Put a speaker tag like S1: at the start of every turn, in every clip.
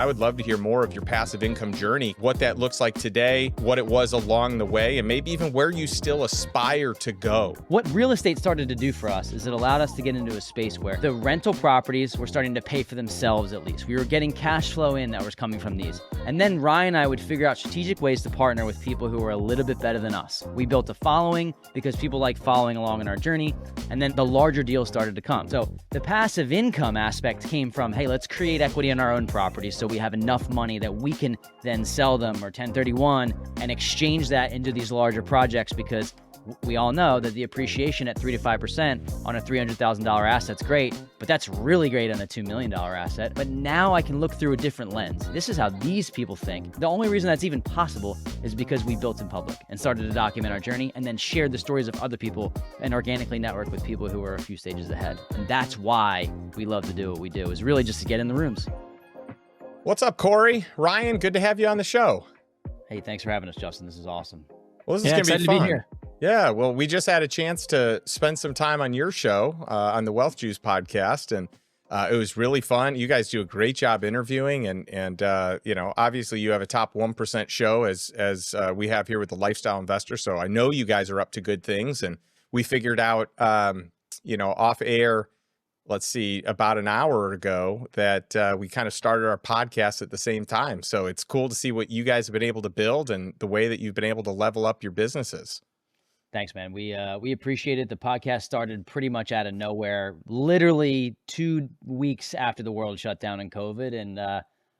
S1: I would love to hear more of your passive income journey, what that looks like today, what it was along the way, and maybe even where you still aspire to go.
S2: What real estate started to do for us is it allowed us to get into a space where the rental properties were starting to pay for themselves at least. We were getting cash flow in that was coming from these. And then Ryan and I would figure out strategic ways to partner with people who were a little bit better than us. We built a following because people like following along in our journey, and then the larger deals started to come. So the passive income aspect came from, hey, let's create equity in our own properties so we have enough money that we can then sell them or 1031 and exchange that into these larger projects, because we all know that the appreciation at 3 to 5% on a $300,000 asset's great, but that's really great on a $2 million asset. But now I can look through a different lens. This is how these people think. The only reason that's even possible is because we built in public and started to document our journey and then shared the stories of other people and organically networked with people who were a few stages ahead. And that's why we love to do what we do, is really just to get in the rooms.
S1: What's up, Cory? Ryan, good to have you on the show.
S2: Hey, thanks for having us, Justin. This is awesome.
S1: Well, this is going to be fun.
S2: To be here.
S1: Yeah, well, we just had a chance to spend some time on your show, on the Wealth Juice podcast, and it was really fun. You guys do a great job interviewing, and you know, obviously you have a top 1% show as we have here with the Lifestyle Investor. So I know you guys are up to good things, and we figured out, you know, off air, let's see, about an hour ago that we kind of started our podcast at the same time. So it's cool to see what you guys have been able to build and the way that you've been able to level up your businesses.
S2: Thanks, man. We appreciate it. The podcast started pretty much out of nowhere, literally 2 weeks after the world shut down in COVID. And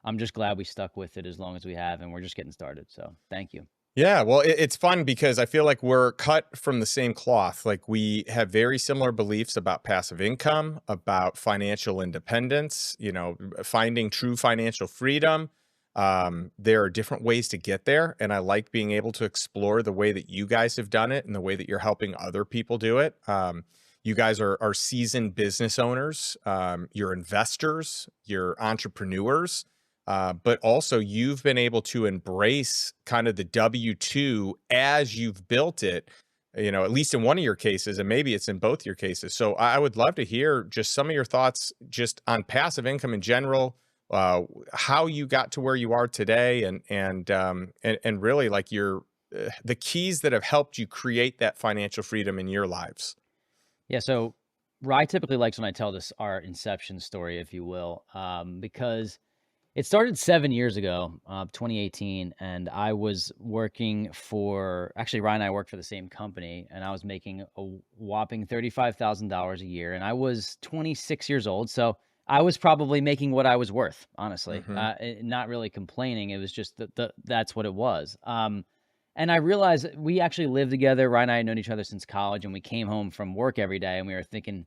S2: I'm just glad we stuck with it as long as we have, and we're just getting started. So thank you.
S1: Yeah, well, it's fun because I feel like we're cut from the same cloth. Like, we have very similar beliefs about passive income, about financial independence, you know, finding true financial freedom. There are different ways to get there, and I like being able to explore the way that you guys have done it and the way that you're helping other people do it. You guys are seasoned business owners, you're investors, you're entrepreneurs. But also you've been able to embrace kind of the W-2 as you've built it, you know, at least in one of your cases, and maybe it's in both your cases. So I would love to hear just some of your thoughts just on passive income in general, how you got to where you are today, and really like your the keys that have helped you create that financial freedom in your lives.
S2: Yeah. So Rye typically likes when I tell this, our inception story, if you will, because it started 7 years ago, 2018, and I was working for, actually Ryan and I worked for the same company, and I was making a whopping $35,000 a year, and I was 26 years old, so I was probably making what I was worth, honestly, not really complaining. It was just that's what it was. And I realized we actually lived together. Ryan and I had known each other since college, and we came home from work every day, and we were thinking,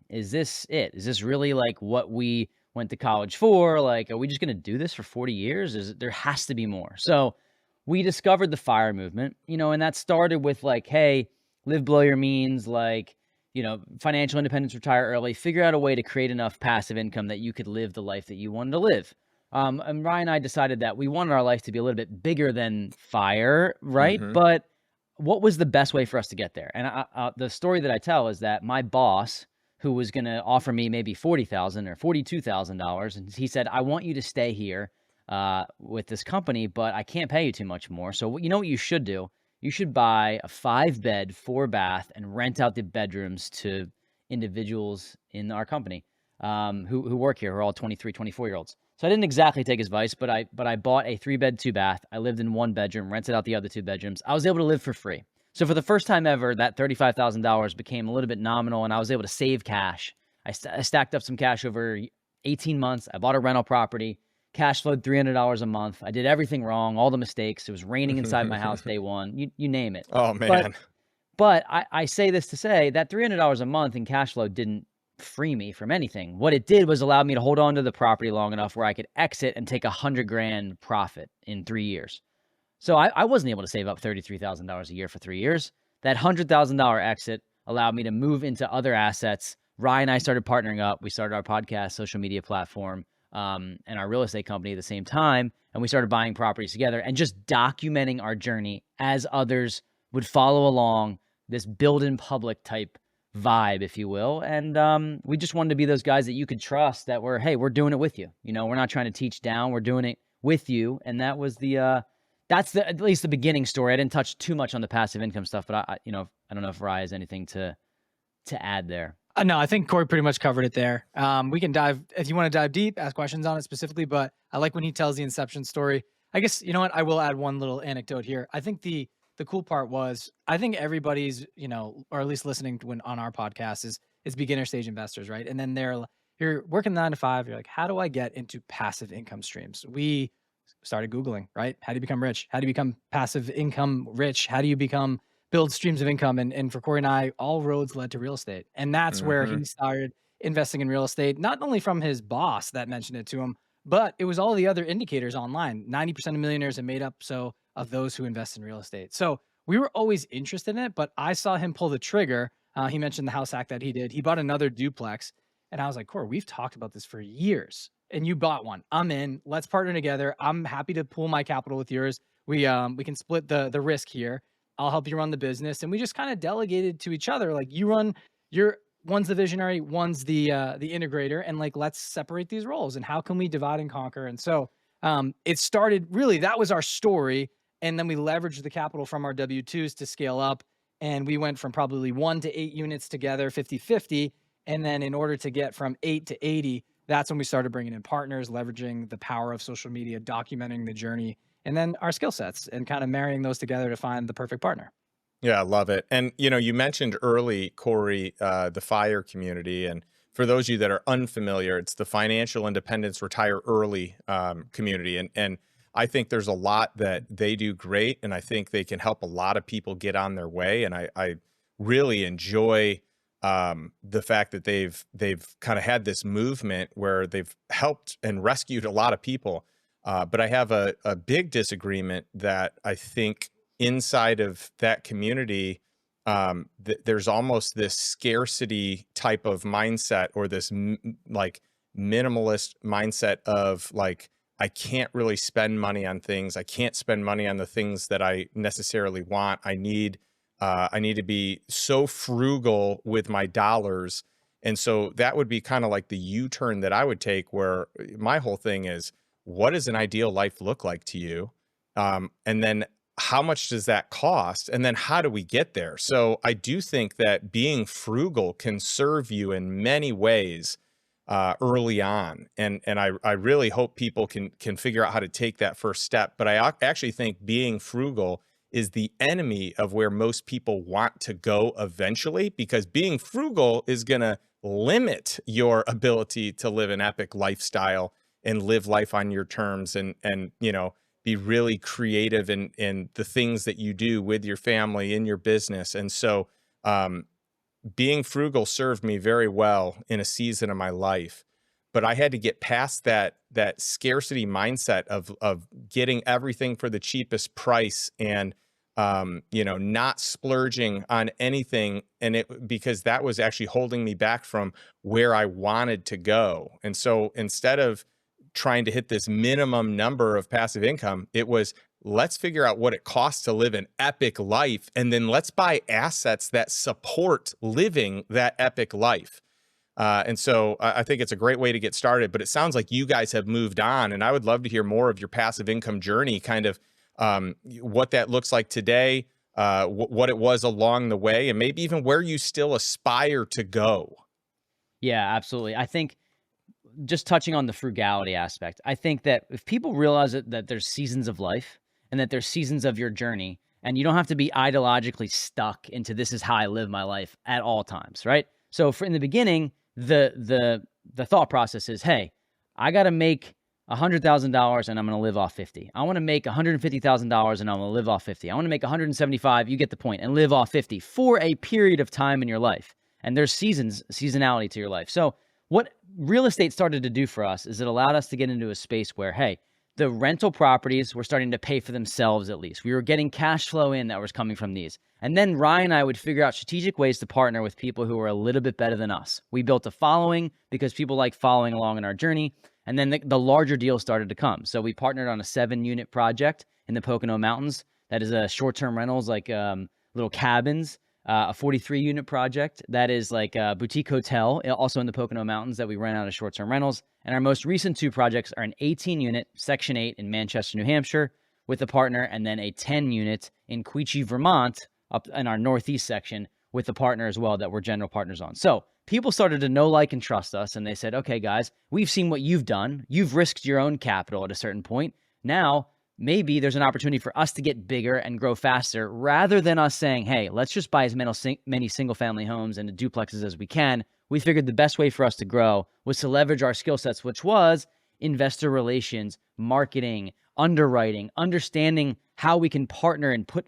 S2: is this it? Is this really like what we went to college for? Like, are we just going to do this for 40 years? There has to be more. So we discovered the FIRE movement, you know, and that started with like, hey, live below your means, like, you know, financial independence, retire early, figure out a way to create enough passive income that you could live the life that you wanted to live. And Ryan and I decided that we wanted our life to be a little bit bigger than FIRE, right? But what was the best way for us to get there? And the story that I tell is that my boss, who was going to offer me maybe $40,000 or $42,000. And he said, I want you to stay here with this company, but I can't pay you too much more. So you know what you should do? You should buy a 5-bed, 4-bath and rent out the bedrooms to individuals in our company who work here, who are all 23, 24-year-olds. So I didn't exactly take his advice, but I bought a 3-bed, 2-bath. I lived in 1 bedroom, rented out the other 2 bedrooms. I was able to live for free. So for the first time ever, that $35,000 became a little bit nominal, and I was able to save cash. I stacked up some cash over 18 months. I bought a rental property, cash flowed $300 a month. I did everything wrong, all the mistakes. It was raining inside my house day one. You name it.
S1: Oh, man.
S2: But I say this to say that $300 a month in cash flow didn't free me from anything. What it did was allow me to hold on to the property long enough where I could exit and take $100,000 profit in 3 years. So I wasn't able to save up $33,000 a year for 3 years. That $100,000 exit allowed me to move into other assets. Ryan and I started partnering up. We started our podcast, social media platform, and our real estate company at the same time. And we started buying properties together and just documenting our journey as others would follow along this build in public type vibe, if you will. And we just wanted to be those guys that you could trust that were, hey, we're doing it with you. You know, we're not trying to teach down, we're doing it with you. And that was that's at least the beginning story. I didn't touch too much on the passive income stuff, but I don't know if Rye has anything to add there.
S3: No, I think Cory pretty much covered it there. We can dive, if you want to dive deep, ask questions on it specifically, but I like when he tells the inception story. I guess, you know what, I will add one little anecdote here. I think the cool part was, I think everybody's, or at least listening to on our podcast is beginner stage investors, right? And then you're working 9 to 5. You're like, how do I get into passive income streams? We started Googling, right? How do you become rich? How do you become passive income rich? How do you build streams of income? And for Cory and I, all roads led to real estate. And that's where he started investing in real estate, not only from his boss that mentioned it to him, but it was all the other indicators online. 90% of millionaires are made up of those who invest in real estate. So we were always interested in it, but I saw him pull the trigger. He mentioned the house hack that he did. He bought another duplex. And I was like, Cory, we've talked about this for years. And you bought one. I'm in. Let's partner together. I'm happy to pool my capital with yours. We can split the risk here. I'll help you run the business. And we just kind of delegated to each other. Like, one's the visionary, one's the integrator, and like, let's separate these roles. And how can we divide and conquer? And so it started, really, that was our story. And then we leveraged the capital from our W-2s to scale up. And we went from probably 1 to 8 units together, 50-50. And then in order to get from 8 to 80, that's when we started bringing in partners, leveraging the power of social media, documenting the journey, and then our skill sets, and kind of marrying those together to find the perfect partner.
S1: Yeah, I love it. And, you mentioned early, Cory, the FIRE community. And for those of you that are unfamiliar, it's the Financial Independence Retire Early community. And I think there's a lot that they do great. And I think they can help a lot of people get on their way. And I really enjoy the fact that they've kind of had this movement where they've helped and rescued a lot of people. But I have a big disagreement that I think inside of that community, there's almost this scarcity type of mindset, or this like minimalist mindset of like, I can't really spend money on things. I can't spend money on the things that I necessarily want. I need to be so frugal with my dollars. And so that would be kind of like the U-turn that I would take, where my whole thing is, what does an ideal life look like to you? And then how much does that cost? And then how do we get there? So I do think that being frugal can serve you in many ways early on. And I really hope people can figure out how to take that first step. But I actually think being frugal is the enemy of where most people want to go eventually, because being frugal is going to limit your ability to live an epic lifestyle and live life on your terms, and be really creative in the things that you do with your family, in your business. And so being frugal served me very well in a season of my life, but I had to get past that scarcity mindset of getting everything for the cheapest price, and not splurging on anything, because that was actually holding me back from where I wanted to go. And so instead of trying to hit this minimum number of passive income, it was, let's figure out what it costs to live an epic life, and then let's buy assets that support living that epic life. And so I think it's a great way to get started, but it sounds like you guys have moved on, and I would love to hear more of your passive income journey, kind of what that looks like today, what it was along the way, and maybe even where you still aspire to go.
S2: Yeah, absolutely. I think, just touching on the frugality aspect, I think that if people realize that there's seasons of life, and that there's seasons of your journey, and you don't have to be ideologically stuck into, this is how I live my life at all times, right? So in the beginning, the thought process is, hey, I got to make $100,000 and I'm going to live off 50. I want to make $150,000 and I'm going to live off 50. I want to make 175, you get the point, and live off 50 for a period of time in your life. And there's seasonality to your life. So what real estate started to do for us is it allowed us to get into a space where, hey, the rental properties were starting to pay for themselves at least. We were getting cash flow in that was coming from these. And then Ryan and I would figure out strategic ways to partner with people who were a little bit better than us. We built a following because people like following along in our journey. And then the larger deals started to come. So we partnered on a 7-unit project in the Pocono Mountains. That is a short-term rentals, like little cabins a 43 unit project that is like a boutique hotel, also in the Pocono Mountains, that we rent out as short-term rentals. And our most recent 2 projects are an 18 unit Section 8 in Manchester, New Hampshire with a partner, and then a 10 unit in Quechee, Vermont, up in our Northeast section with a partner as well that we're general partners on. So people started to know, like, and trust us. And they said, okay, guys, we've seen what you've done. You've risked your own capital at a certain point. Now, maybe there's an opportunity for us to get bigger and grow faster, rather than us saying, hey, let's just buy as many single family homes and duplexes as we can. We figured the best way for us to grow was to leverage our skill sets, which was investor relations, marketing, underwriting, understanding how we can partner and put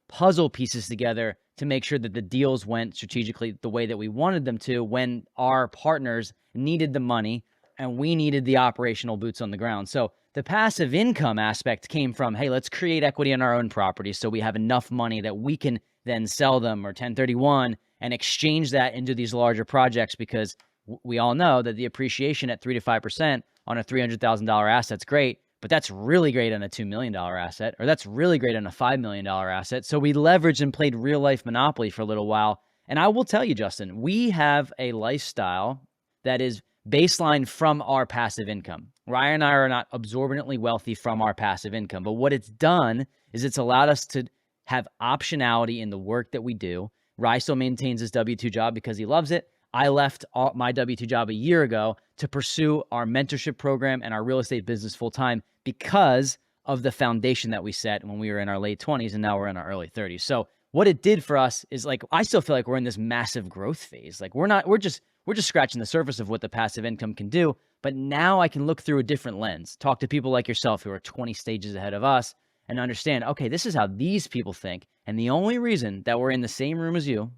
S2: puzzle pieces together to make sure that the deals went strategically the way that we wanted them to, when our partners needed the money and we needed the operational boots on the ground. So the passive income aspect came from, hey, let's create equity in our own properties so we have enough money that we can then sell them or 1031 and exchange that into these larger projects, because we all know that the appreciation at 3 to 5% on a $300,000 asset's great, but that's really great on a $2 million asset, or that's really great on a $5 million asset. So we leveraged and played real life Monopoly for a little while. And I will tell you, Justin, we have a lifestyle that is baseline from our passive income. Ryan and I are not absorbently wealthy from our passive income, but what it's done is it's allowed us to have optionality in the work that we do. Ryan still maintains his W-2 job because he loves it. I left my W-2 job a year ago to pursue our mentorship program and our real estate business full time because of the foundation that we set when we were in our late 20s, and now we're in our early 30s. So what it did for us is, like, I still feel like we're in this massive growth phase. Like, we're just scratching the surface of what the passive income can do. But now I can look through a different lens, talk to people like yourself who are 20 stages ahead of us, and understand, okay, this is how these people think. And the only reason that we're in the same room as you,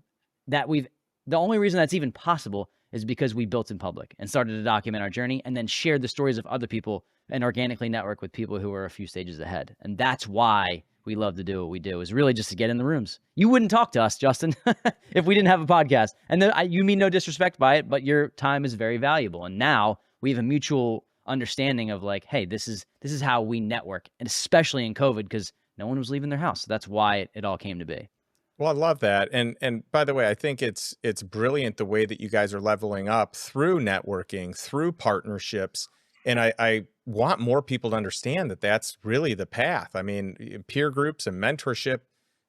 S2: the only reason that's even possible is because we built in public and started to document our journey and then shared the stories of other people and organically network with people who are a few stages ahead. And that's why we love to do what we do, is really just to get in the rooms. You wouldn't talk to us, Justin, if we didn't have a podcast. And then you mean no disrespect by it, but your time is very valuable. And now we have a mutual understanding of, like, hey, this is how we network, and especially in COVID, because no one was leaving their house. So that's why it all came to be.
S1: Well, I love that. And by the way, I think it's brilliant the way that you guys are leveling up through networking, through partnerships. And I want more people to understand that that's really the path. I mean, peer groups and mentorship,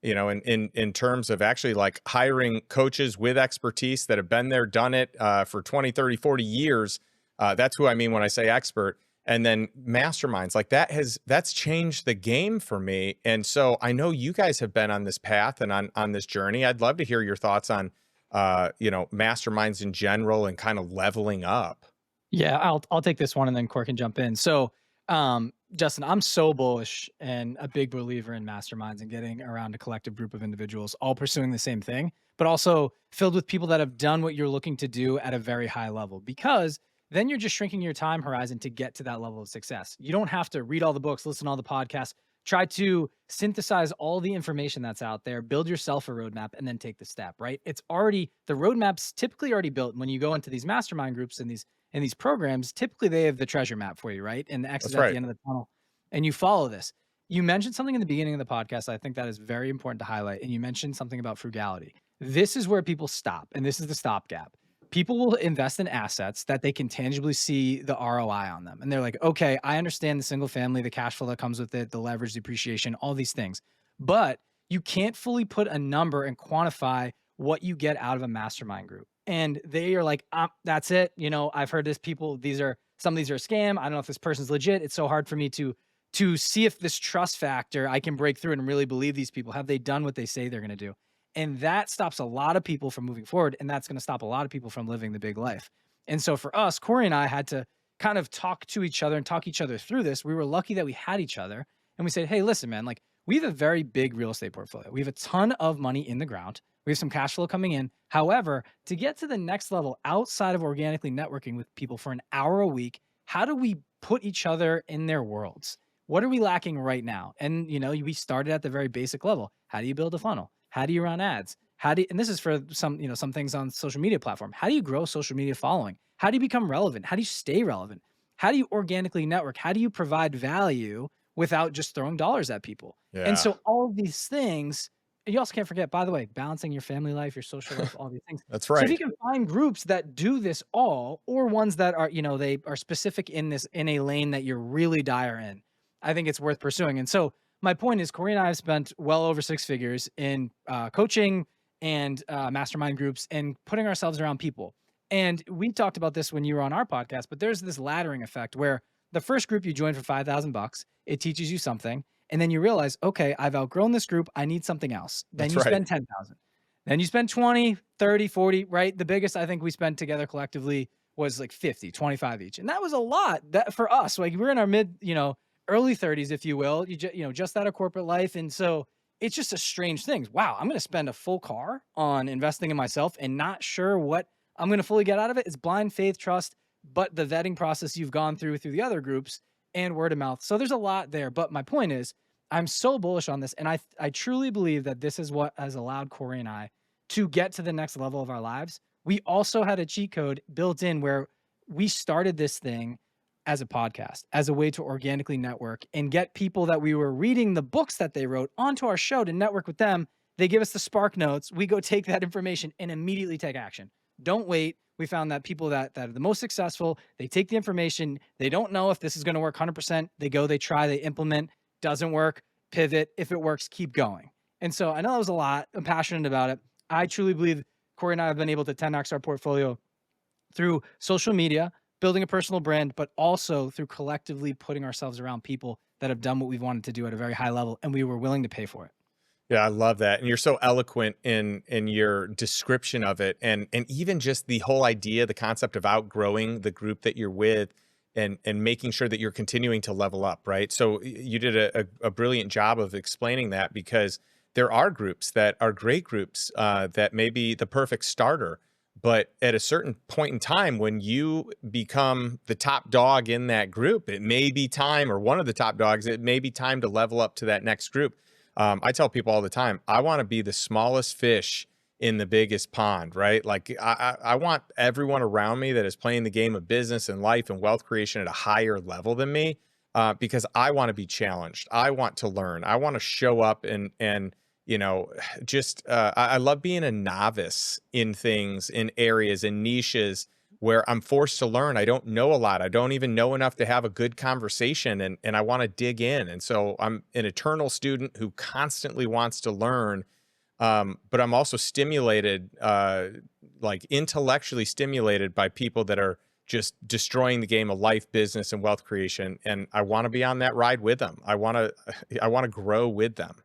S1: you know, in terms of actually, like, hiring coaches with expertise that have been there, done it for 20, 30, 40 years. That's who I mean when I say expert. And then masterminds, like, that's changed the game for me. And so I know you guys have been on this path and on this journey. I'd love to hear your thoughts on, masterminds in general and kind of leveling up.
S3: Yeah, I'll take this one and then Cory can jump in. So, Justin, I'm so bullish and a big believer in masterminds and getting around a collective group of individuals all pursuing the same thing, but also filled with people that have done what you're looking to do at a very high level, because then you're just shrinking your time horizon to get to that level of success. You don't have to read all the books, listen to all the podcasts, try to synthesize all the information that's out there, build yourself a roadmap, and then take the step, right? It's already, the roadmap's typically already built. When you go into these mastermind groups and these programs, typically they have the treasure map for you, right? And the exit
S1: That's
S3: at
S1: right.
S3: the end of the tunnel. And you follow this. You mentioned something in the beginning of the podcast. I think that is very important to highlight. And you mentioned something about frugality. This is where people stop, and this is the stopgap. People will invest in assets that they can tangibly see the ROI on them. And they're like, okay, I understand the single family, the cash flow that comes with it, the leverage, depreciation, all these things. But you can't fully put a number and quantify what you get out of a mastermind group. And they are like, that's it. You know, I've heard this, some of these are a scam. I don't know if this person's legit. It's so hard for me to see if this trust factor, I can break through and really believe these people. Have they done what they say they're going to do? And that stops a lot of people from moving forward. And that's going to stop a lot of people from living the big life. And so for us, Cory and I had to kind of talk to each other and talk each other through this. We were lucky that we had each other. And we said, hey, listen, man, like, we have a very big real estate portfolio. We have a ton of money in the ground. We have some cash flow coming in. However, to get to the next level outside of organically networking with people for an hour a week, how do we put each other in their worlds? What are we lacking right now? And, you know, we started at the very basic level. How do you build a funnel? How do you run ads? And this is for some things on social media platform. How do you grow social media following? How do you become relevant? How do you stay relevant? How do you organically network? How do you provide value without just throwing dollars at people?
S1: Yeah.
S3: And so all of these things, you also can't forget, by the way, balancing your family life, your social life, all these things.
S1: That's
S3: So if you
S1: right.
S3: can find groups that do this all, or ones that are, they are specific in this, in a lane that you're really dire in, I think it's worth pursuing. And so my point is, Corey and I have spent well over 6 figures in coaching and mastermind groups and putting ourselves around people. And we talked about this when you were on our podcast, but there's this laddering effect where the first group you join for $5,000, it teaches you something. And then you realize, okay, I've outgrown this group. I need something else. Then
S1: That's
S3: you
S1: right.
S3: spend 10,000. Then you spend 20, 30, 40, right? The biggest I think we spent together collectively was like 50, 25 each. And that was a lot that for us. Like we're in our early 30s, if you will, just out of corporate life. And so it's just a strange thing. Wow, I'm going to spend a full car on investing in myself and not sure what I'm going to fully get out of it. It's blind faith, trust, but the vetting process you've gone through the other groups and word of mouth. So there's a lot there. But my point is, I'm so bullish on this. And I truly believe that this is what has allowed Corey and I to get to the next level of our lives. We also had a cheat code built in where we started this thing as a podcast, as a way to organically network and get people that we were reading the books that they wrote onto our show to network with them. They give us the spark notes. We go take that information and immediately take action. Don't wait. We found that people that are the most successful, they take the information. They don't know if this is going to work 100%. They go, they try, they implement. Doesn't work, pivot. If it works, keep going. And so I know that was a lot. I'm passionate about it. I truly believe Corey and I have been able to 10x our portfolio through social media, building a personal brand, but also through collectively putting ourselves around people that have done what we've wanted to do at a very high level, and we were willing to pay for it.
S1: Yeah, I love that. And you're so eloquent in your description of it. And even just the whole idea, the concept of outgrowing the group that you're with and making sure that you're continuing to level up, right? So you did a brilliant job of explaining that, because there are groups that are great groups that may be the perfect starter. But at a certain point in time, when you become the top dog in that group, it may be time, or one of the top dogs, it may be time to level up to that next group. I tell people all the time, I want to be the smallest fish in the biggest pond, right? Like I want everyone around me that is playing the game of business and life and wealth creation at a higher level than me, because I want to be challenged. I want to learn. I want to show up and just I love being a novice in things, in areas, in niches where I'm forced to learn. I don't know a lot. I don't even know enough to have a good conversation, and I want to dig in. And so I'm an eternal student who constantly wants to learn, but I'm also stimulated, like intellectually stimulated by people that are just destroying the game of life, business, and wealth creation. And I want to be on that ride with them. I want to grow with them.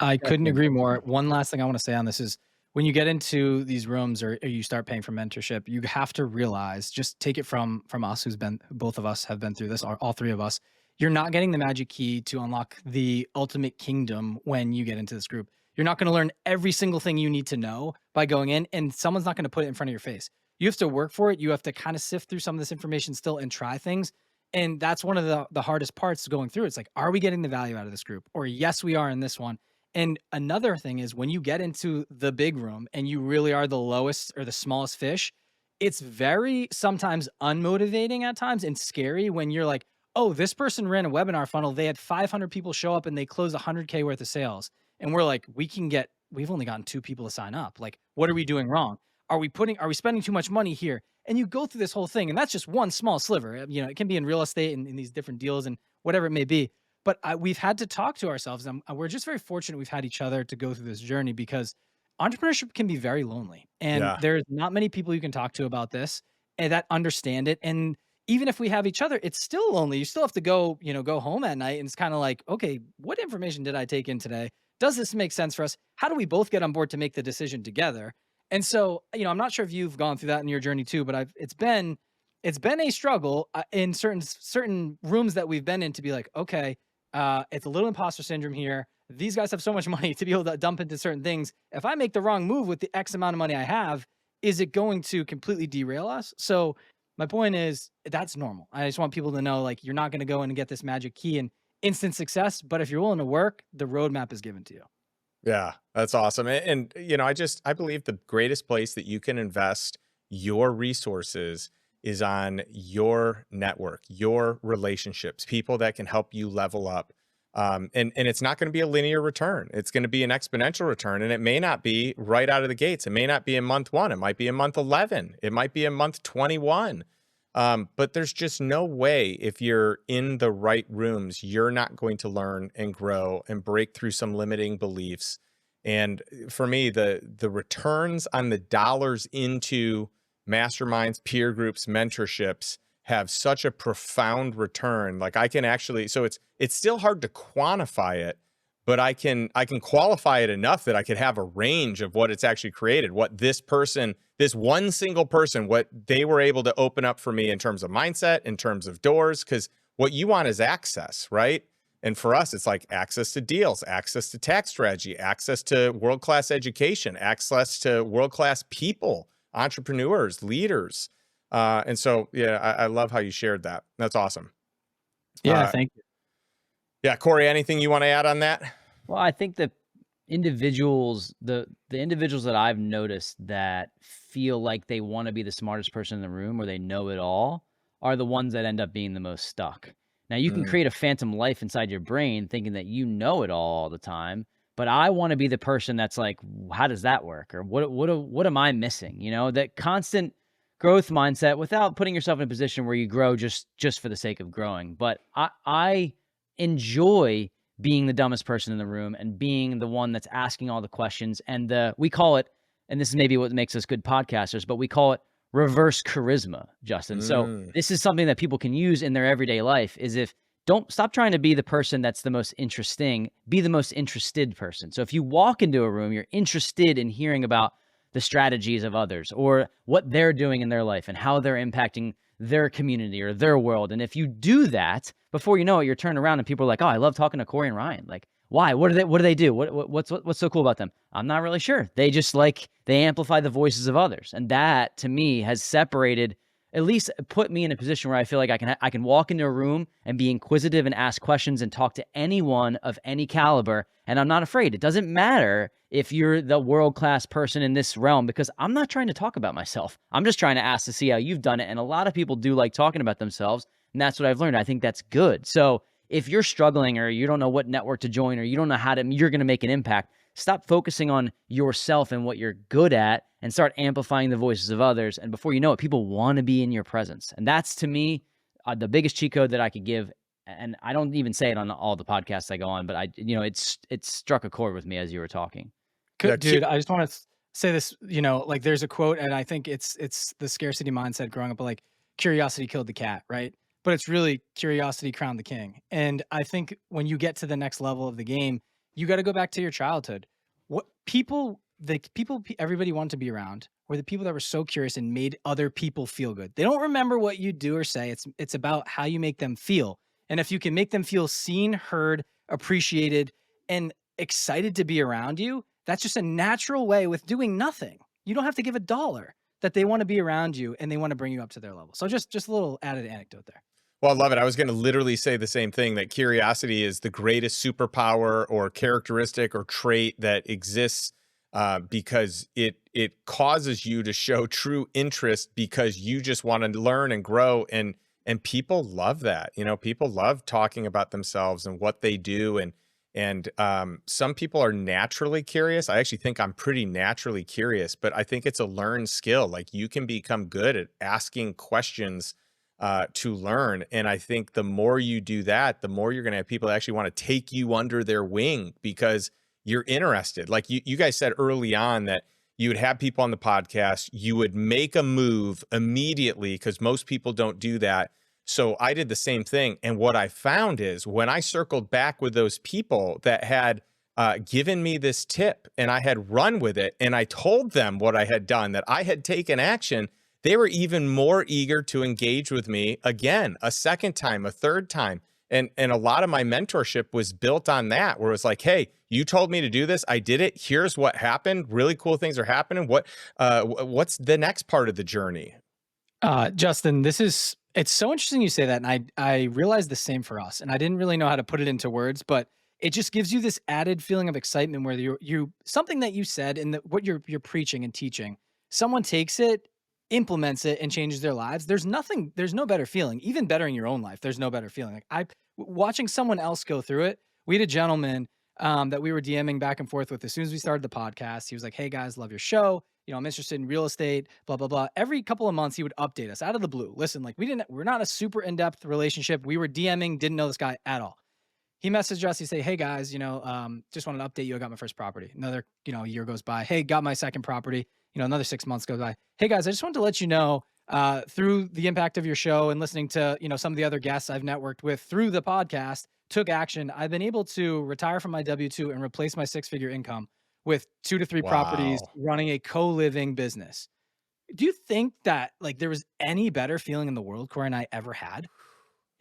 S3: I couldn't agree more. One last thing I want to say on this is, when you get into these rooms or you start paying for mentorship, you have to realize, just take it from us, both of us have been through this, all three of us. You're not getting the magic key to unlock the ultimate kingdom when you get into this group. You're not going to learn every single thing you need to know by going in, and someone's not going to put it in front of your face. You have to work for it. You have to kind of sift through some of this information still and try things. And that's one of the hardest parts going through. It's like, are we getting the value out of this group? Or yes, we are in this one. And another thing is, when you get into the big room and you really are the lowest or the smallest fish, it's very sometimes unmotivating at times and scary when you're like, oh, this person ran a webinar funnel. They had 500 people show up and they closed 100K worth of sales. And we're like, we've only gotten 2 people to sign up. Like, what are we doing wrong? Are we spending too much money here? And you go through this whole thing, and that's just one small sliver. It can be in real estate and in these different deals and whatever it may be. But we've had to talk to ourselves, and we're just very fortunate we've had each other to go through this journey, because entrepreneurship can be very lonely. And
S1: Yeah.
S3: there's not many people you can talk to about this and that understand it. And even if we have each other, it's still lonely. You still have to go home at night, and it's kind of like, okay, what information did I take in today? Does this make sense for us? How do we both get on board to make the decision together? And so, I'm not sure if you've gone through that in your journey too, but it's been a struggle in certain rooms that we've been in, to be like, okay, it's a little imposter syndrome here. These guys have so much money to be able to dump into certain things. If I make the wrong move with the X amount of money I have, is it going to completely derail us? So my point is, that's normal. I just want people to know, like, you're not going to go in and get this magic key and instant success, but if you're willing to work, the roadmap is given to you.
S1: Yeah, that's awesome. And I believe the greatest place that you can invest your resources is on your network, your relationships, people that can help you level up. And it's not going to be a linear return. It's going to be an exponential return. And it may not be right out of the gates. It may not be in month 1. It might be in month 11. It might be in month 21. But there's just no way, if you're in the right rooms, you're not going to learn and grow and break through some limiting beliefs. And for me, the returns on the dollars into masterminds, peer groups, mentorships have such a profound return. Like I can actually, so it's still hard to quantify it, but I can qualify it enough that I could have a range of what it's actually created, what this person, this one single person, what they were able to open up for me in terms of mindset, in terms of doors, because what you want is access, right? And for us, it's like access to deals, access to tax strategy, access to world-class education, access to world-class people, entrepreneurs, leaders. And so, yeah, I love how you shared that. That's awesome.
S3: Yeah, thank you.
S1: Yeah, Cory, anything you want to add on that?
S2: Well, I think the individuals, the individuals that I've noticed that feel like they want to be the smartest person in the room or they know it all are the ones that end up being the most stuck. Now, you can create a phantom life inside your brain thinking that you know it all the time, but I want to be the person that's like, how does that work? Or what am I missing? You know, that constant growth mindset without putting yourself in a position where you grow just for the sake of growing. But I enjoy being the dumbest person in the room and being the one that's asking all the questions. And we call it, and this is maybe what makes us good podcasters, but we call it reverse charisma, Justin. So this is something that people can use in their everyday life is don't stop trying to be the person that's the most interesting, be the most interested person. So if you walk into a room, you're interested in hearing about the strategies of others or what they're doing in their life and how they're impacting their community or their world. And if you do that, before you know it, you're turning around and people are like, oh, I love talking to Cory and Ryan. Like, why? What do they do? What's so cool about them? I'm not really sure. They just they amplify the voices of others. And that to me has separated, at least put me in a position where I feel like I can walk into a room and be inquisitive and ask questions and talk to anyone of any caliber. And I'm not afraid. It doesn't matter if you're the world-class person in this realm, because I'm not trying to talk about myself. I'm just trying to ask to see how you've done it. And a lot of people do like talking about themselves. And that's what I've learned. I think that's good. So if you're struggling or you don't know what network to join or you don't know you're going to make an impact, stop focusing on yourself and what you're good at and start amplifying the voices of others. And before you know it, people want to be in your presence. And that's, to me, the biggest cheat code that I could give. And I don't even say it on all the podcasts I go on, but it struck a chord with me as you were talking.
S3: Dude, I just want to say this, like there's a quote, and I think it's the scarcity mindset growing up, but like curiosity killed the cat, right? But it's really curiosity crowned the king. And I think when you get to the next level of the game, you got to go back to your childhood. What the people everybody wanted to be around were the people that were so curious and made other people feel good. They don't remember what you do or say. It's about how you make them feel. And if you can make them feel seen, heard, appreciated, and excited to be around you, that's just a natural way with doing nothing. You don't have to give $1 that they want to be around you and they want to bring you up to their level. So just a little added anecdote there.
S1: Well, I love it. I was going to literally say the same thing, that curiosity is the greatest superpower or characteristic or trait that exists because it causes you to show true interest because you just want to learn and grow. And people love that. People love talking about themselves and what they do. And some people are naturally curious. I actually think I'm pretty naturally curious, but I think it's a learned skill. Like you can become good at asking questions to learn. And I think the more you do that, the more you're going to have people that actually want to take you under their wing because you're interested. Like you guys said early on that you would have people on the podcast, you would make a move immediately because most people don't do that. So I did the same thing. And what I found is when I circled back with those people that had given me this tip and I had run with it and I told them what I had done, that I had taken action, they were even more eager to engage with me again, a second time, a third time. And a lot of my mentorship was built on that, where it was like, hey, you told me to do this. I did it. Here's what happened. Really cool things are happening. What's the next part of the journey?
S3: Justin, it's so interesting you say that. And I realized the same for us. And I didn't really know how to put it into words, but it just gives you this added feeling of excitement where you something that you said and what you're preaching and teaching, someone takes it, implements it, and changes their lives. There's no better feeling. Even bettering your own life, there's no better feeling. Like watching someone else go through it We had a gentleman that we were DMing back and forth with as soon as we started the podcast. He was like, "Hey guys, love your show. You know, I'm interested in real estate, blah, blah, blah." Every couple of months he would update us out of the blue. Listen, like we're not a super in-depth relationship. We were DMing, didn't know this guy at all. He messaged us. He say, "Hey guys, you know, just wanted to update you. I got my first property." Another, you know, year goes by. "Hey, got my second property." You know, another 6 months goes by. "Hey guys, I just wanted to let you know, through the impact of your show and listening to, you know, some of the other guests I've networked with through the podcast, took action. I've been able to retire from my W-2 and replace my 6-figure income with 2 to 3 properties,
S1: Wow.
S3: running a co-living business." Do you think that like there was any better feeling in the world Corey and I ever had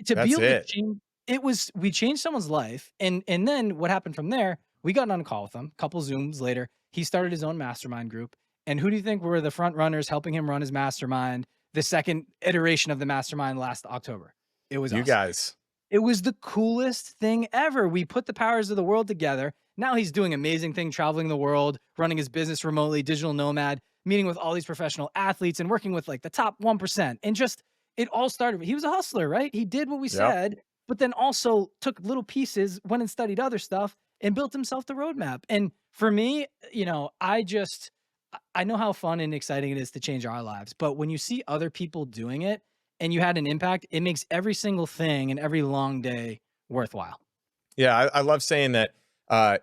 S3: to be
S1: That's
S3: able to
S1: it.
S3: change? We changed someone's life, and then what happened from there? We got on a call with him. A couple Zooms later, he started his own mastermind group. And who do you think were the front runners helping him run his mastermind? The second iteration of the mastermind last October. It was
S1: You
S3: us.
S1: guys.
S3: It was the coolest thing ever. We put the powers of the world together. Now he's doing amazing things, traveling the world, running his business remotely, digital nomad, meeting with all these professional athletes and working with like the top 1%. And just, it all started. He was a hustler, right? He did what we
S1: Yep.
S3: said, but then also took little pieces, went and studied other stuff and built himself the roadmap. And for me, you know, I know how fun and exciting it is to change our lives, but when you see other people doing it and you had an impact, it makes every single thing and every long day worthwhile.
S1: Yeah, I love saying that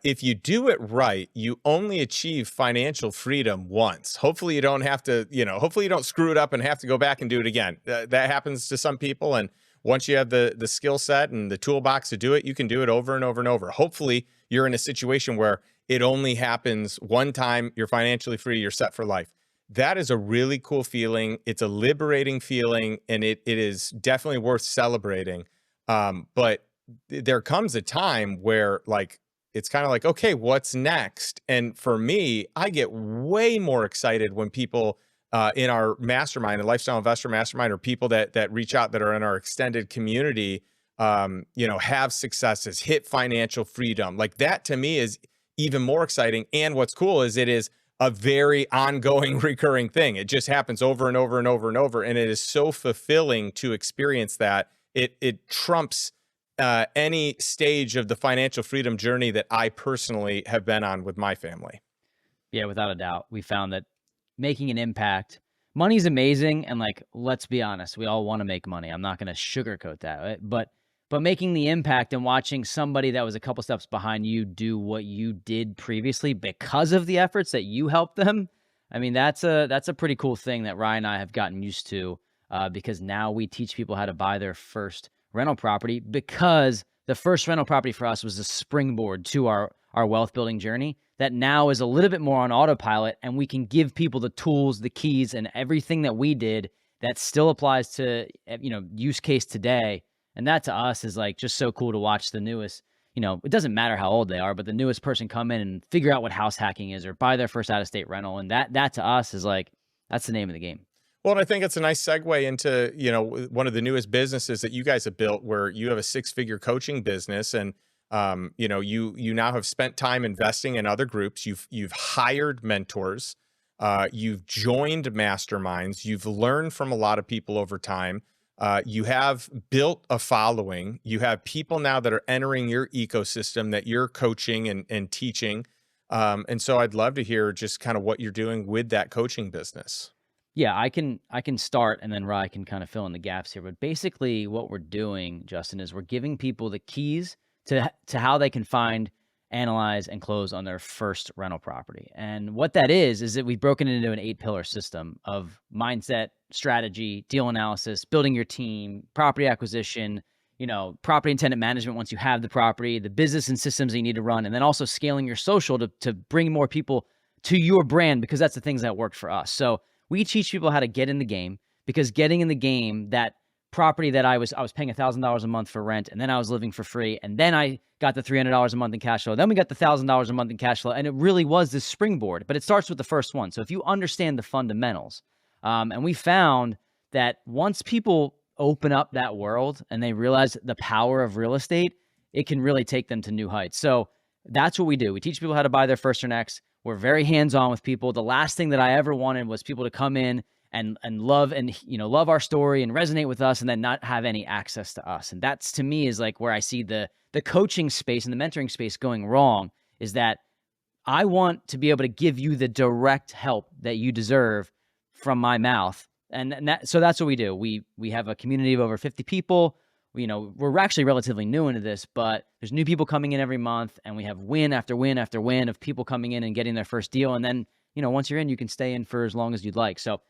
S1: if you do it right, you only achieve financial freedom once. Hopefully you don't have to, you know, hopefully you don't screw it up and have to go back and do it again. That happens to some people. And once you have the skill set and the toolbox to do it, you can do it over and over and over. Hopefully you're in a situation where it only happens one time, you're financially free, you're set for life. That is a really cool feeling. It's a liberating feeling, and it is definitely worth celebrating. But there comes a time where like it's kind of like, okay, what's next? And for me, I get way more excited when people in our mastermind, the lifestyle investor mastermind, or people that reach out that are in our extended community, you know, have successes, hit financial freedom. Like that to me is even more exciting. And what's cool is it is a very ongoing, recurring thing. It just happens over and over and over and over, and it is so fulfilling to experience that. It trumps any stage of the financial freedom journey that I personally have been on with my family.
S2: Yeah, without a doubt. We found that making an impact, money's amazing. And like, let's be honest, we all want to make money. I'm not going to sugarcoat that, right? But making the impact and watching somebody that was a couple steps behind you do what you did previously because of the efforts that you helped them. I mean, that's a pretty cool thing that Ryan and I have gotten used to because now we teach people how to buy their first rental property, because the first rental property for us was a springboard to our wealth building journey that now is a little bit more on autopilot, and we can give people the tools, the keys, and everything that we did that still applies to, you know, use case today. And that to us is like just so cool to watch the newest, you know, it doesn't matter how old they are, but the newest person come in and figure out what house hacking is or buy their first out-of-state rental. And that to us is like, that's the name of the game.
S1: Well, and I think it's a nice segue into, you know, one of the newest businesses that you guys have built, where you have a 6-figure coaching business, and you know, you now have spent time investing in other groups. You've hired mentors, you've joined masterminds, you've learned from a lot of people over time. You have built a following. You have people now that are entering your ecosystem that you're coaching and teaching. And so I'd love to hear just kind of what you're doing with that coaching business.
S2: Yeah, I can start, and then Rye can kind of fill in the gaps here. But basically what we're doing, Justin, is we're giving people the keys to how they can find, analyze, and close on their first rental property. And what that is that we've broken it into an 8-pillar system of mindset, strategy, deal analysis, building your team, property acquisition, you know, property and tenant management once you have the property, the business and systems that you need to run, and then also scaling your social to bring more people to your brand, because that's the things that worked for us. So we teach people how to get in the game, because getting in the game, that property that I was paying $1,000 a month for rent, and then I was living for free, and then I got the $300 a month in cash flow. Then we got the $1,000 a month in cash flow, and it really was this springboard. But it starts with the first one. So if you understand the fundamentals, and we found that once people open up that world and they realize the power of real estate, it can really take them to new heights. So that's what we do. We teach people how to buy their first or next. We're very hands-on with people. The last thing that I ever wanted was people to come in and love and love our story and resonate with us, and then not have any access to us. And that's, to me, is like where I see the coaching space and the mentoring space going wrong, is that I want to be able to give you the direct help that you deserve from my mouth. So that's what we do. We have a community of over 50 people. We're actually relatively new into this, but there's new people coming in every month, and we have win after win after win of people coming in and getting their first deal. And then, once you're in, you can stay in for as long as you'd like. So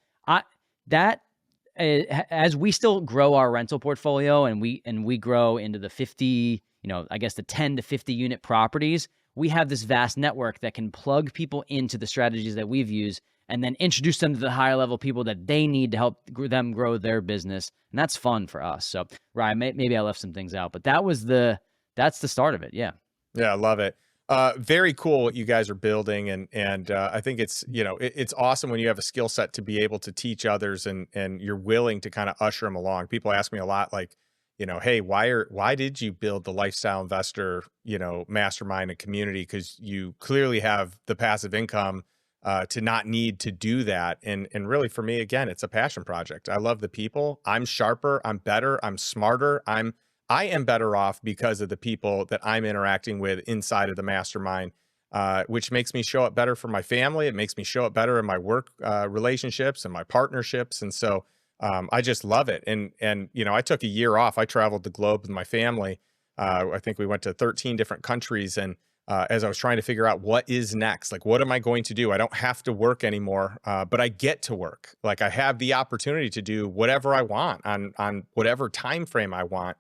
S2: as we still grow our rental portfolio and we grow into the 50, I guess the 10 to 50 unit properties, we have this vast network that can plug people into the strategies that we've used and then introduce them to the higher level people that they need to help them grow their business. And that's fun for us. So, Ryan, maybe I left some things out, but that's the start of it. Yeah.
S1: Yeah, I love it. Very cool what you guys are building. And I think it's, it's awesome when you have a skill set to be able to teach others and you're willing to kind of usher them along. People ask me a lot, like, hey, why did you build the lifestyle investor, mastermind and community? Because you clearly have the passive income to not need to do that. And really, for me, again, it's a passion project. I love the people. I'm sharper. I'm better. I'm smarter. I am better off because of the people that I'm interacting with inside of the mastermind, which makes me show up better for my family. It makes me show up better in my work relationships and my partnerships. And so I just love it. And I took a year off. I traveled the globe with my family. I think we went to 13 different countries. And as I was trying to figure out what is next, like, what am I going to do? I don't have to work anymore, but I get to work. Like, I have the opportunity to do whatever I want on whatever time frame I want.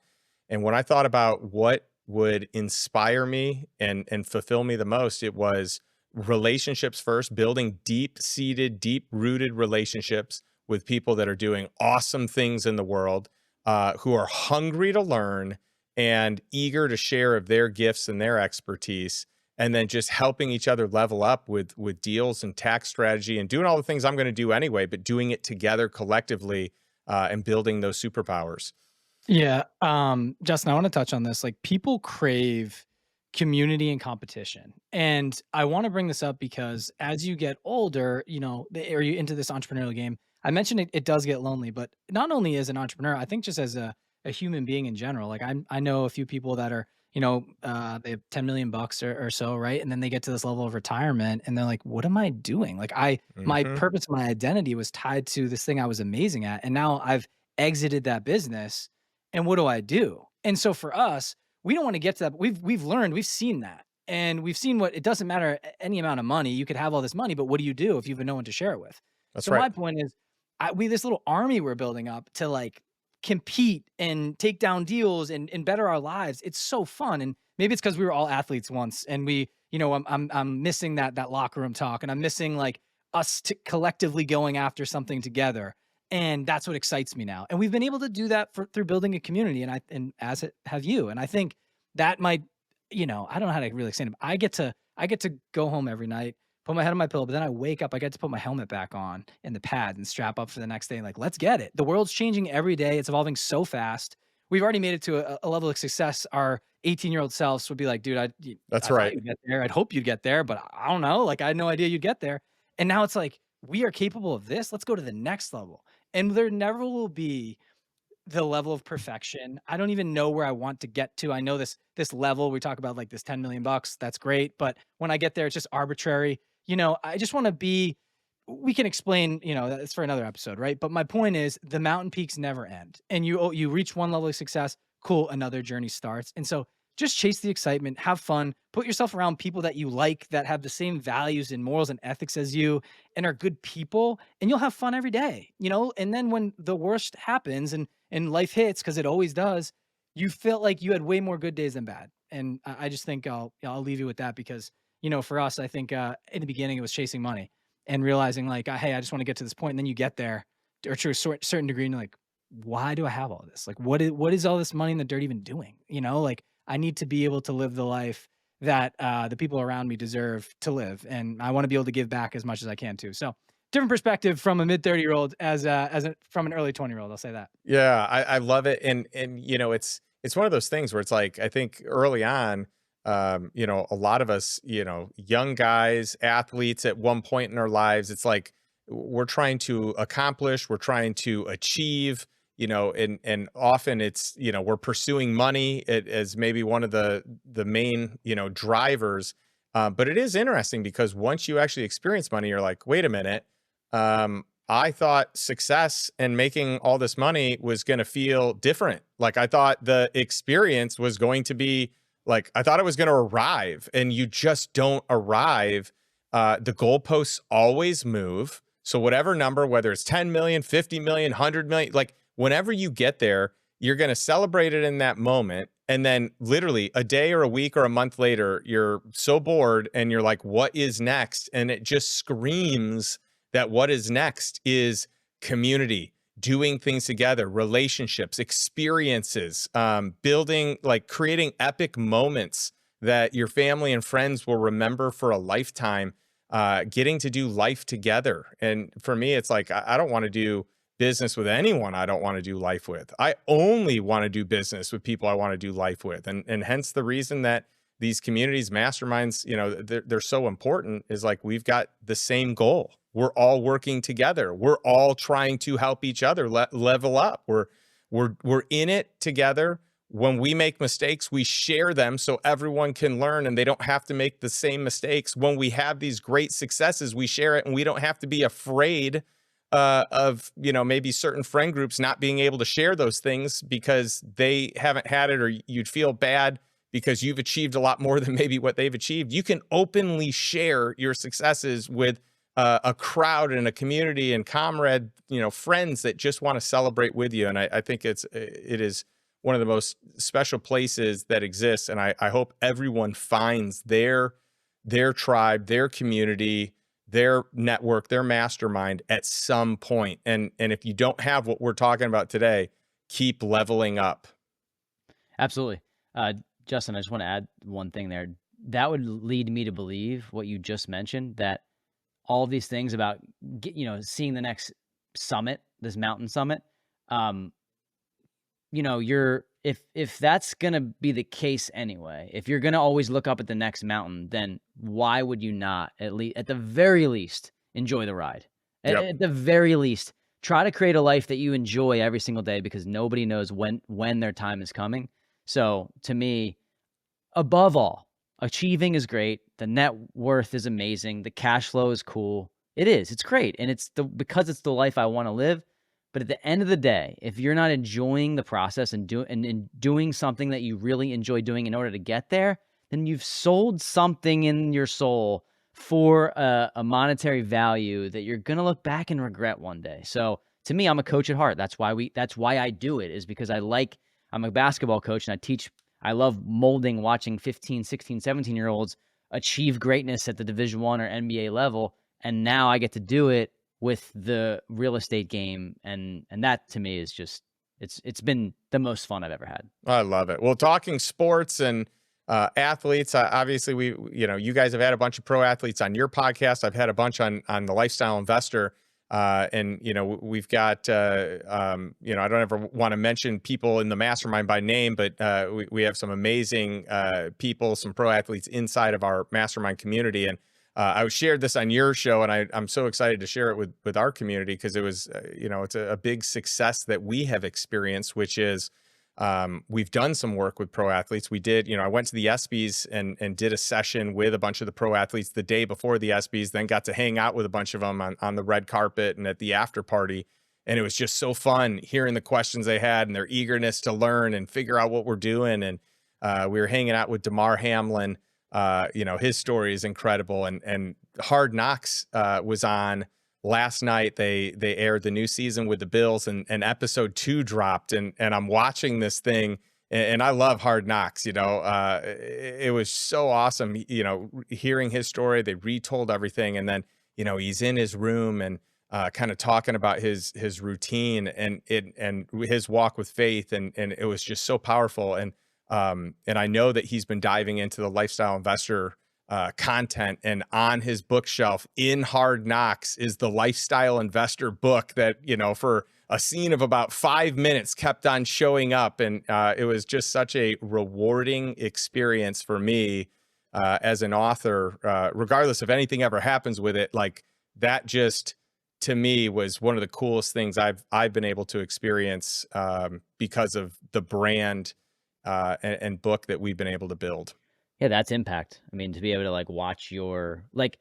S1: And when I thought about what would inspire me and fulfill me the most, it was relationships first, building deep-seated, deep-rooted relationships with people that are doing awesome things in the world, who are hungry to learn and eager to share of their gifts and their expertise, and then just helping each other level up with deals and tax strategy and doing all the things I'm going to do anyway, but doing it together collectively and building those superpowers.
S3: Yeah. Justin, I want to touch on this. Like, people crave community and competition. And I want to bring this up because as you get older, are you into this entrepreneurial game? I mentioned it does get lonely, but not only as an entrepreneur, I think just as a human being in general. Like, I know a few people that are, they have 10 million bucks or so, right? And then they get to this level of retirement and they're like, what am I doing? Like, my purpose, my identity was tied to this thing I was amazing at. And now I've exited that business. And what do I do? And so for us, we don't want to get to that. We've learned, we've seen that. And we've seen it doesn't matter any amount of money. You could have all this money, but what do you do if you have no one to share it with?
S1: That's
S3: so
S1: right.
S3: My point is, this little army we're building up to, like, compete and take down deals and better our lives. It's so fun. And maybe it's because we were all athletes once, and I'm missing that locker room talk, and I'm missing, like, us collectively going after something together. And that's what excites me now. And we've been able to do that through building a community, and as it have you. And I think that might, I don't know how to really explain it. I get to go home every night, put my head on my pillow, but then I wake up, I get to put my helmet back on and the pads and strap up for the next day. And, like, let's get it. The world's changing every day. It's evolving so fast. We've already made it to a level of success. Our 18-year-old selves would be like, dude,
S1: that's
S3: I
S1: right.
S3: You'd get there. I'd hope you'd get there, but I don't know. Like, I had no idea you'd get there. And now it's like, we are capable of this. Let's go to the next level. And there never will be the level of perfection. I don't even know where I want to get to. I know this level, we talk about, like, this 10 million bucks. That's great. But when I get there, it's just arbitrary. I just want to be, we can explain, that's for another episode, right? But my point is, the mountain peaks never end. And you reach one level of success, cool, another journey starts. And so just chase the excitement, have fun, put yourself around people that you like, that have the same values and morals and ethics as you and are good people, and you'll have fun every day, and then when the worst happens and life hits, because it always does, you feel like you had way more good days than bad. And I just think I'll leave you with that, because, for us, I think in the beginning it was chasing money and realizing, like, hey, I just want to get to this point. And then you get there, or to a certain degree, and you're like, why do I have all this? Like, what is all this money in the dirt even doing? Like, I need to be able to live the life that the people around me deserve to live. And I want to be able to give back as much as I can too. So different perspective from a mid 30-year-old from an early 20-year-old. I'll say that.
S1: Yeah, I love it. And it's one of those things where it's like, I think early on, a lot of us, young guys, athletes at one point in our lives, it's like, we're trying to accomplish, we're trying to achieve, and often it's, we're pursuing money as maybe one of the main, drivers. But it is interesting because once you actually experience money, you're like, wait a minute. I thought success and making all this money was going to feel different. Like I thought the experience was going to be like, I thought it was going to arrive, and you just don't arrive. The goalposts always move. So whatever number, whether it's 10 million, 50 million, 100 million, like whenever you get there, you're going to celebrate it in that moment. And then literally a day or a week or a month later, you're so bored and you're like, what is next? And it just screams that what is next is community, doing things together, relationships, experiences, building, like creating epic moments that your family and friends will remember for a lifetime, getting to do life together. And for me, it's like, I don't want to do business with anyone I don't want to do life with. I only want to do business with people I want to do life with. And hence the reason that these communities, masterminds, they're so important is like, we've got the same goal. We're all working together. We're all trying to help each other level up. We're in it together. When we make mistakes, we share them so everyone can learn and they don't have to make the same mistakes. When we have these great successes, we share it and we don't have to be afraid of, maybe certain friend groups not being able to share those things because they haven't had it, or you'd feel bad because you've achieved a lot more than maybe what they've achieved. You can openly share your successes with a crowd and a community and comrade, friends that just want to celebrate with you. And I think it is one of the most special places that exists. And I hope everyone finds their tribe, their community, their network, their mastermind at some point. And if you don't have what we're talking about today, keep leveling up.
S2: Absolutely. Justin, I just want to add one thing there. That would lead me to believe what you just mentioned, that all these things about, seeing the next summit, this mountain summit, if that's going to be the case anyway, if you're going to always look up at the next mountain, then why would you not at the very least enjoy the ride?
S1: Yep.
S2: At the very least, try to create a life that you enjoy every single day, because nobody knows when their time is coming. So to me, above all, achieving is great. The net worth is amazing. The cash flow is cool. It's great. And because it's the life I want to live. But at the end of the day, if you're not enjoying the process and doing something that you really enjoy doing in order to get there, then you've sold something in your soul for a monetary value that you're going to look back and regret one day. So to me, I'm a coach at heart. That's why I do it, is because I'm a basketball coach and I love molding, watching 15, 16, 17-year-olds achieve greatness at the Division I or NBA level. And now I get to do it with the real estate game. And that to me is just, it's been the most fun I've ever had.
S1: I love it. Well, talking sports and athletes, obviously you guys have had a bunch of pro athletes on your podcast. I've had a bunch on the Lifestyle Investor. And we've got, I don't ever want to mention people in the mastermind by name, but we have some amazing people, some pro athletes inside of our mastermind community. And I shared this on your show, and I'm so excited to share it with our community, because it was, it's a big success that we have experienced, which is we've done some work with pro athletes. We did, I went to the ESPYs and did a session with a bunch of the pro athletes the day before the ESPYs, then got to hang out with a bunch of them on the red carpet and at the after party. And it was just so fun hearing the questions they had and their eagerness to learn and figure out what we're doing. And we were hanging out with Damar Hamlin. His story is incredible. And Hard Knocks was on last night. They aired the new season with the Bills, and episode 2 dropped, and I'm watching this thing, and I love Hard Knocks. It was so awesome, hearing his story. They retold everything, and then he's in his room and kind of talking about his routine and his walk with faith, and it was just so powerful. And I know that he's been diving into the Lifestyle Investor content, and on his bookshelf in Hard Knocks is the Lifestyle Investor book that, for a scene of about 5 minutes kept on showing up. And it was just such a rewarding experience for me as an author, regardless if anything ever happens with it. Like, that just to me was one of the coolest things I've been able to experience because of the brand and book that we've been able to build.
S2: Yeah, that's impact. I mean, to be able to like watch your like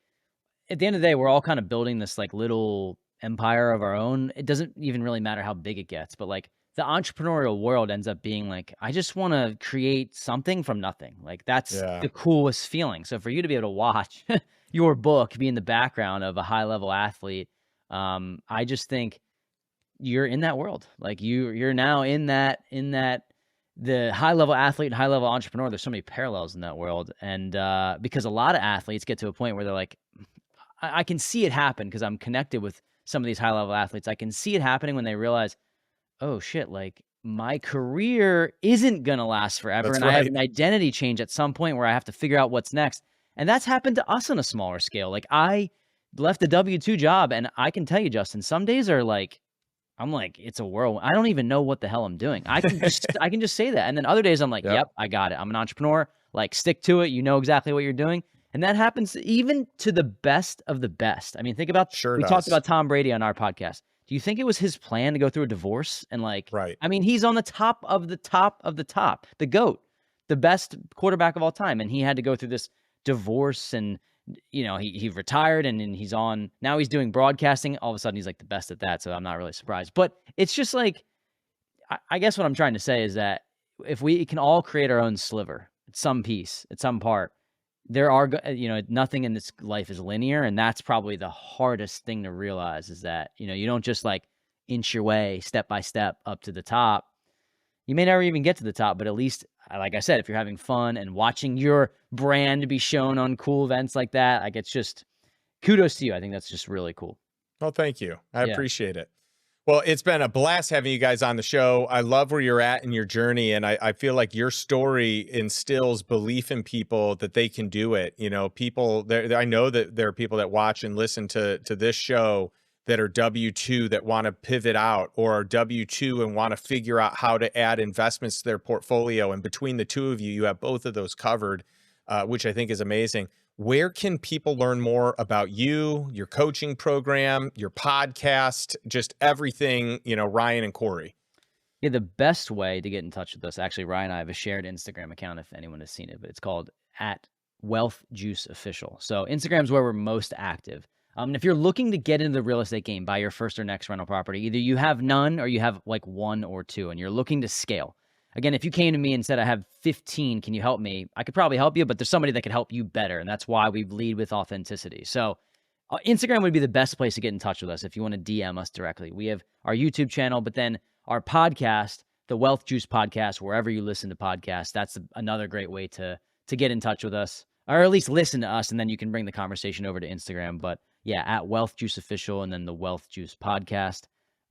S2: at the end of the day, we're all kind of building this like little empire of our own. It doesn't even really matter how big it gets, but like the entrepreneurial world ends up being like, I just want to create something from nothing. Like that's
S1: Yeah.
S2: the coolest feeling. So for you to be able to watch your book be in the background of a high level athlete, I just think you're in that world. Like you're now in that the high level athlete and high level entrepreneur. There's so many parallels in that world. And because a lot of athletes get to a point where they're like, I can see it happen because I'm connected with some of these high level athletes. I can see it happening when they realize, oh shit, like my career isn't going to last forever.
S1: That's
S2: and I have an identity change at some point where I have to figure out what's next. And that's happened to us on a smaller scale. Like I left the W-2 job, and I can tell you, Justin, some days are like, I'm like, it's a whirlwind. I don't even know what the hell I'm doing. I can just say that. And then other days I'm like, yep, I got it. I'm an entrepreneur. Like stick to it. You know exactly what you're doing. And that happens even to the best of the best. I mean, think about, we talked about Tom Brady on our podcast. Do you think it was his plan to go through a divorce? And like, I mean, he's on the top of the top of the top, the GOAT, the best quarterback of all time. And he had to go through this divorce, and, you know, he retired, and then now he's doing broadcasting. All of a sudden he's like the best at that. So I'm not really surprised, but it's just like, I guess what I'm trying to say is that if we can all create our own sliver at some piece, at some part, there are, you know, nothing in this life is linear. And that's probably the hardest thing to realize, is that, you know, you don't just like inch your way step by step up to the top. You may never even get to the top, but at least, like I said, if you're having fun and watching your brand be shown on cool events like that, like it's just kudos to you. I think that's just really cool.
S1: Well, thank you. I appreciate it. Well, it's been a blast having you guys on the show. I love where you're at in your journey, and I feel like your story instills belief in people that they can do it. You know, people there. I know that there are people that watch and listen to this show that are W-2 that want to pivot out, or are W-2 and want to figure out how to add investments to their portfolio. And between the two of you, you have both of those covered, which I think is amazing. Where can people learn more about you, your coaching program, your podcast, just everything, you know, Ryan and Cory?
S2: Yeah, the best way to get in touch with us, actually, Ryan and I have a shared Instagram account if anyone has seen it, but it's called @WealthJuiceOfficial. So Instagram is where we're most active. And if you're looking to get into the real estate game, buy your first or next rental property, either you have none or you have like one or two, and you're looking to scale. Again, if you came to me and said, I have 15, can you help me? I could probably help you, but there's somebody that could help you better. And that's why we lead with authenticity. So Instagram would be the best place to get in touch with us if you want to DM us directly. We have our YouTube channel, but then our podcast, the Wealth Juice Podcast, wherever you listen to podcasts, that's another great way to get in touch with us, or at least listen to us, and then you can bring the conversation over to Instagram. But yeah, @WealthJuiceOfficial, and then the Wealth Juice Podcast.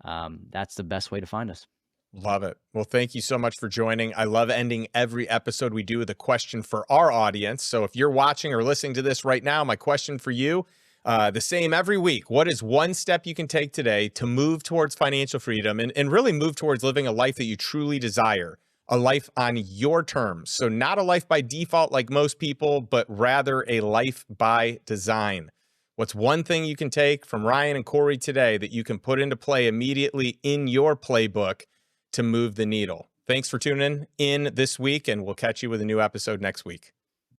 S2: That's the best way to find us.
S1: Love it. Well, thank you so much for joining. I love ending every episode we do with a question for our audience. So if you're watching or listening to this right now, my question for you, the same every week. What is one step you can take today to move towards financial freedom and really move towards living a life that you truly desire, a life on your terms? So not a life by default like most people, but rather a life by design. What's one thing you can take from Ryan and Cory today that you can put into play immediately in your playbook to move the needle? Thanks for tuning in this week, and we'll catch you with a new episode next week.